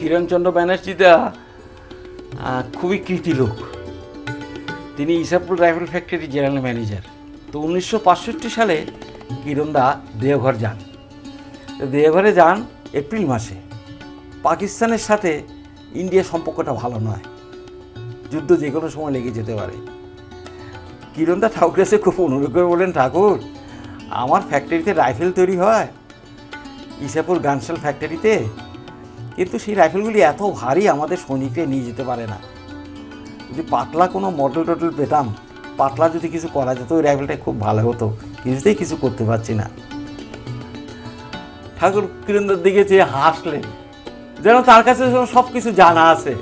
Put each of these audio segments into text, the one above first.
কিরণচন্দ্র ব্যানার্জিদা খুবই কৃতি লোক। তিনি Isapur rifle factory general manager. তো 1965 সালে কিরণদা দেওঘর যান। দেওঘরে যান এপ্রিল মাসে। পাকিস্তানের সাথে ইন্ডিয়ার সম্পর্কটা ভালো নয়, যুদ্ধ যে কোনো সময় লেগে যেতে পারে। কিরণদা ঠাকুরের কাছে খুব অনুরোধ করে বলেন, ঠাকুর আমার ফ্যাক্টরিতে রাইফেল তৈরি হয় ইসাপুর গানশেল ফ্যাক্টরিতে, কিন্তু সেই রাইফেলগুলি এত ভারী আমাদের সৈনিকরা নিয়ে যেতে পারে না। যদি পাতলা কোনো মডেল টডেল পেতাম, পাতলা যদি কিছু করা যেত ওই রাইফেলটা খুব ভালো হতো, কিছুতেই কিছু করতে পারছি না। ঠাকুর কিরণদার দিকে চেয়ে হাসলেন, যেন তার কাছে সব কিছু জানা আছে।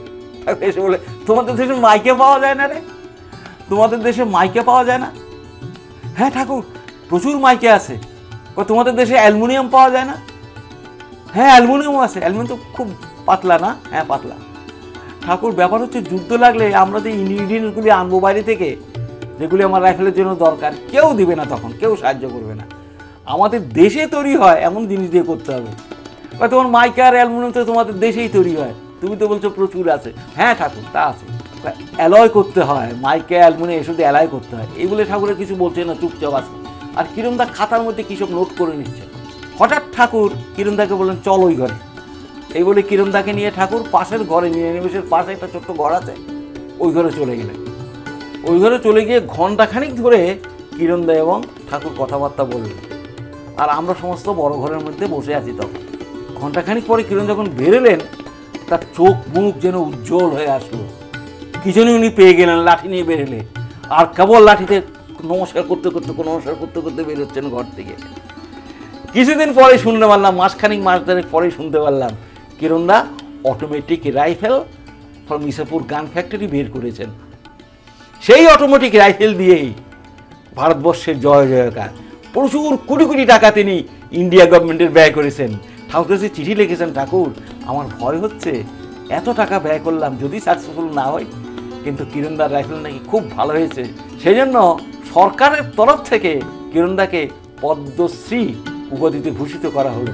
ঠাকুর এসে বলে, তোমাদের দেশে মাইকে পাওয়া যায় না রে? তোমাদের দেশে মাইকে পাওয়া যায় না? হ্যাঁ ঠাকুর, প্রচুর মাইকে আছে। তোমাদের দেশে অ্যালুমিনিয়াম পাওয়া যায় না? হ্যাঁ অ্যালুমিনিয়াম আছে। অ্যালুমিনিয়াম তো খুব পাতলা না? হ্যাঁ পাতলা। ঠাকুর ব্যাপার হচ্ছে যুদ্ধ লাগলে আমরা যে ইনগ্রিডিয়েন্টসগুলি আনবো বাইরে থেকে, যেগুলি আমার রাইফেলের জন্য দরকার, কেউ দিবে না, তখন কেউ সাহায্য করবে না। আমাদের দেশে তৈরি হয় এমন জিনিস দিয়ে করতে হবে। বা তোমার মাইকা আর অ্যালুমিনিয়াম তো তোমাদের দেশেই তৈরি হয়, তুমি তো বলছো প্রচুর আছে। হ্যাঁ ঠাকুর তা আছে, অ্যালয় করতে হয়, মাইকা অ্যালুমিনিয়াম এসব দিয়ে অ্যালয় করতে হয়। এই বলে ঠাকুরের কিছু বলছে না, চুপচাপ আছে। আর কিরণদা খাতার মধ্যে কী সব নোট করে নিচ্ছে। হঠাৎ ঠাকুর কিরণদাকে বললেন, চল ওই ঘরে। এই বলে কিরণদাকে নিয়ে ঠাকুর পাশের ঘরে, নিরানিবেশের পাশে একটা ছোট্ট ঘর আছে, ওই ঘরে চলে গেলেন। ওই ঘরে চলে গিয়ে ঘণ্টাখানিক ধরে কিরণদা এবং ঠাকুর কথাবার্তা বললেন। আর আমরা সমস্ত বড় ঘরের মধ্যে বসে আছি তখন। ঘণ্টাখানিক পরে কিরণ যখন বেরোলেন, তার চোখ মুখ যেন উজ্জ্বল হয়ে আসলো। কি যেন উনি পেয়ে গেলেন, লাঠি নিয়ে বেরোলে। আর কেবল লাঠিতে নমস্কার করতে করতে বেরোচ্ছেন ঘর থেকে। কিছুদিন পরে শুনতে পারলাম, মাস 10 পরে শুনতে পারলাম, কিরণদা অটোমেটিক রাইফেল ফ্রম ইসাপুর গান ফ্যাক্টরি বের করেছেন। সেই অটোমেটিক রাইফেল দিয়েই ভারতবর্ষের জয় জয়কার। প্রচুর কোটি কোটি টাকা তিনি ইন্ডিয়া গভর্নমেন্টের ব্যয় করেছেন। ঠাকুর কাছে চিঠি লিখেছেন, ঠাকুর আমার ভয় হচ্ছে, এত টাকা ব্যয় করলাম, যদি সাকসেসফুল না হয়। কিন্তু কিরণদার রাইফেল নাকি খুব ভালো হয়েছে, সেই জন্য সরকারের তরফ থেকে কিরণদাকে পদ্মশ্রী উপাধিতে ভূষিত করা হলো।